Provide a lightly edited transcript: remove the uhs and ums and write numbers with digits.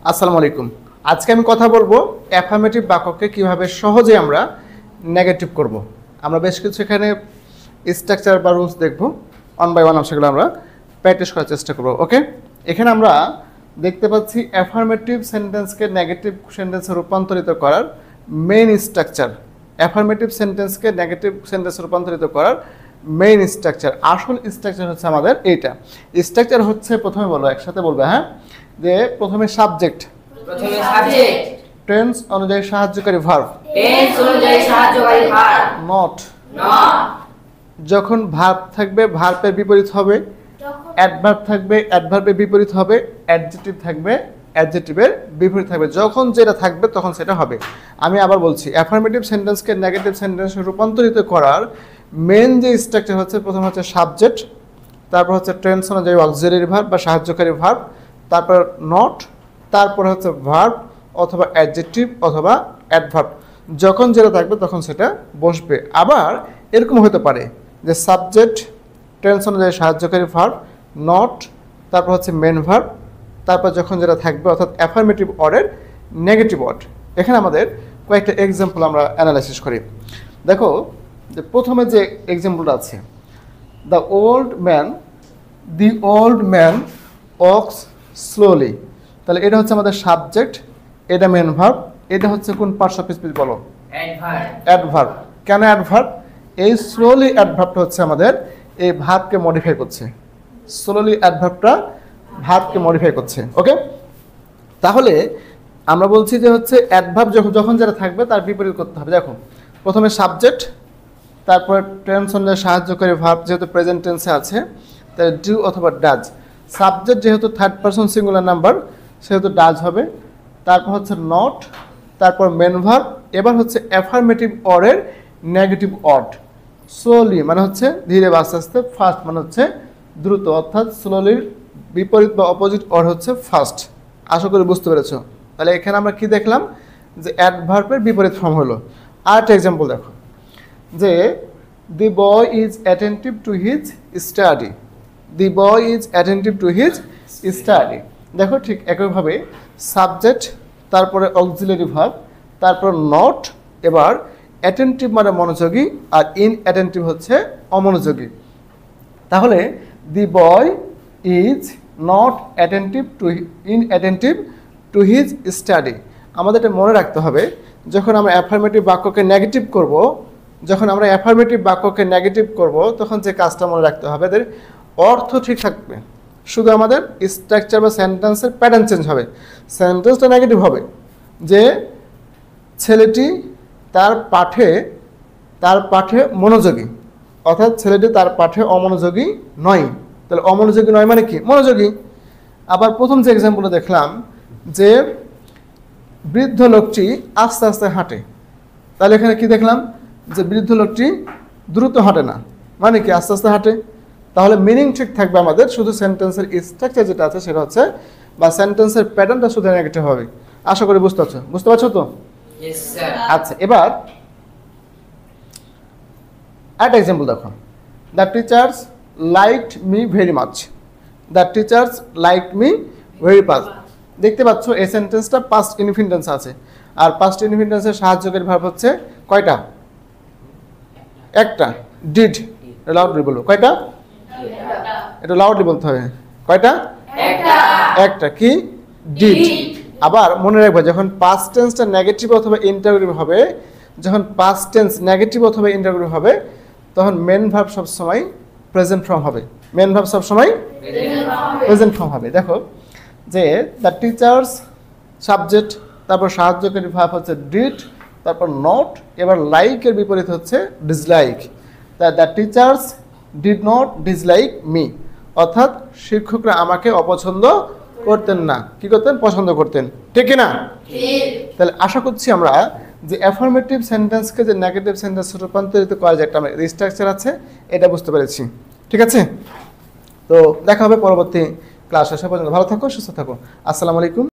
আসসালামু আলাইকুম। আজকে আমি কথা বলবো অ্যাফার্মেটিভ বাক্যকে কিভাবে সহজে আমরা নেগেটিভ করব। আমরা বেশ কিছু এখানে স্ট্রাকচার বা রুলস দেখব, ওয়ান বাই ওয়ান সেগুলো আমরা প্র্যাকটিস করার চেষ্টা করব। ওকে, এখানে আমরা দেখতে পাচ্ছি অ্যাফার্মেটিভ সেন্টেন্সকে নেগেটিভ সেন্টেন্সে রূপান্তরিত করার মেইন স্ট্রাকচার। অ্যাফার্মেটিভ সেন্টেন্সকে নেগেটিভ সেন্টেন্সে রূপান্তরিত করার মেইন স্ট্রাকচার, আসল স্ট্রাকচার হচ্ছে আমাদের এইটা। স্ট্রাকচার হচ্ছে, প্রথমে বলবো, একসাথে বলবে, হ্যাঁ, যে প্রথমে সাবজেক্ট, টেন্স অনুযায়ী সাহায্যকারী ভার্ব, নট, যখন ভার্ব থাকবে ভার্বের বিপরীত হবে, অ্যাডভার্ব থাকবে অ্যাডভার্বের বিপরীত হবে, অ্যাডজেক্টিভ থাকবে অ্যাডজেক্টিভের বিপরীত থাকবে, যখন যেটা থাকবে তখন সেটা হবে। আমি আবার বলছি, অ্যাফার্মেটিভ সেন্টেন্সকে নেগেটিভ সেন্টেন্সে রূপান্তরিত করার মেন যে স্ট্রাকচার হচ্ছে, প্রথম হচ্ছে সাবজেক্ট, তারপর হচ্ছে টেন্স অনুযায়ী অক্সিলারি ভার্ব বা সাহায্যকারী ভার্ব, তারপর নট, তারপর হচ্ছে ভার্ব অথবা অ্যাডজেক্টিভ অথবা অ্যাডভার্ব, যখন যেটা থাকবে তখন সেটা বসবে। আবার এরকম হতে পারে যে সাবজেক্ট, টেন্স অনুযায়ী সাহায্যকারী ভার্ব, নট, তারপর হচ্ছে মেন ভার্ব, তারপর যখন যেটা থাকবে অর্থাৎ অ্যাফার্মেটিভ ওয়ার্ডের নেগেটিভ ওয়ার্ড। এখানে আমাদের কয়েকটা এক্সাম্পল আমরা অ্যানালাইসিস করি। দেখো, যে প্রথমে যে এক্সাম্পলটা আছে, the old man walks slowly, তাহলে এটা হচ্ছে আমাদের সাবজেক্ট, এটা মেন ভার্ব, এটা হচ্ছে কোন পার্টস অফ স্পিচ বলো? অ্যাডভার্ব। কেন অ্যাডভার্ব? এই স্লোলি অ্যাডভার্বটা হচ্ছে আমাদের এই ভার্বকে মডিফাই করছে। স্লোলি অ্যাডভার্বটা ভার্বকে মডিফাই করছে। ওকে, তাহলে আমরা বলছি যে হচ্ছে অ্যাডভার্ব যখন যেটা থাকবে তার বিপরীত করতে হবে। দেখো, প্রথমে সাবজেক্ট, তারপর টেন্স অনুযায়ী সাহায্যকারী ভার্ব, যেহেতু প্রেজেন্ট টেন্সে আছে তাহলে ডু অথবা ডাজ। সাবজেক্ট যেহেতু থার্ড পারসন সিঙ্গুলার নাম্বার সেহেতু ডাজ হবে, তারপর হচ্ছে নট, তারপর মেন ভার্ব, এবার হচ্ছে অ্যাফার্মেটিভ অর্ডের নেগেটিভ অর্ড। স্লোলি মানে হচ্ছে ধীরে বা আস্তে আস্তে, ফাস্ট মানে হচ্ছে দ্রুত, অর্থাৎ স্লোলির বিপরীত বা অপোজিট অর্ড হচ্ছে ফাস্ট। আশা করি বুঝতে পেরেছো। তাহলে এখানে আমরা কি দেখলাম, যে অ্যাডভার্বের বিপরীত ফর্ম হলো। আরেকটা এক্সাম্পল দেখো, যে the boy is attentive to his study, the boy is attentive to his study. দেখো, ঠিক একইভাবে সাবজেক্ট, তারপরে অক্সিলারি ভার্ব, তারপর নট, এবার অ্যাটেন্টিভ মানে মনোযোগী, আর ইন অ্যাটেন্টিভ হচ্ছে অমনোযোগী। তাহলে the boy is not attentive to inattentive to his study. আমাদের এটা মনে রাখতে হবে, যখন আমরা অ্যাফার্মেটিভ বাক্যকে নেগেটিভ করব, তখন যে কাজটা মনে রাখতে হবে, এদের অর্থ ঠিক থাকবে, শুধু আমাদের স্ট্রাকচার বা সেন্টেন্সের প্যাটার্ন চেঞ্জ হবে। সেন্টেন্সটা নেগেটিভ হবে, যে ছেলেটি তার পাঠে মনোযোগী, অর্থাৎ ছেলেটি তার পাঠে অমনোযোগী নয়। তাহলে অমনোযোগী নয় মানে কি? মনোযোগী। আবার প্রথম যে এক্সাম্পলটা দেখলাম, যে বৃদ্ধ লোকটি আস্তে আস্তে হাঁটে, তাহলে এখানে কি দেখলাম, যে বৃদ্ধ লোকটি দ্রুত হাঁটে না, মানে কি? আস্তে আস্তে হাঁটে। তাহলে মিনিং ঠিক থাকবে আমাদের, শুধু সেন্টেন্সের স্ট্রাকচার যেটা আছে সেটা হচ্ছে, বা সেন্টেন্সের প্যাটার্নটা শুধু নেগেটিভ হবে। আশা করি বুঝতে পারছো তো? আচ্ছা, এবার একটা এক্সাম্পল দেখো, the teachers liked me very much, the teachers liked me very much. দেখতে পাচ্ছ এই সেন্টেন্সটা পাস্ট ইনফিনিটেন্স আছে, আর পাস্ট ইনফিনিটেন্সের সাহায্যকারী ভার্ব হচ্ছে কয়টা? একটা, ডিড। লাউডলি বলো, কয়টা? এটা লাউডলি বলতে হবে, কয়টা? একটা। কি? ডিড। আবার মনে রাখবে, যখন পাস্ট টেন্সটা নেগেটিভ অথবা ইন্টারোগেটিভ হবে, তখন মেন ভার্ব সবসময় প্রেজেন্ট ফর্ম হবে। দেখো, যে দ্য টিচার্স সাবজেক্ট, তারপর সাহায্যকারী ভার্ব হচ্ছে ডিড, তারপর নট, এবার লাইকের বিপরীত হচ্ছে dislike. The teachers did not dislike me, অর্থাৎ শিক্ষকরা আমাকে অপছন্দ করতেন না। কি করতেন? পছন্দ করতেন। ঠিক না? তাহলে আশা করছি আমরা যে অ্যাফার্মেটিভ সেন্টেন্সকে যে নেগেটিভ সেন্টেন্সে রূপান্তরিত করার যে একটা স্ট্রাকচার আছে, এটা বুঝতে পেরেছি। ঠিক আছে, তো দেখা হবে পরবর্তী ক্লাস। আসা পর্যন্ত ভালো থাকো, সুস্থ থাকো। আসসালামু আলাইকুম।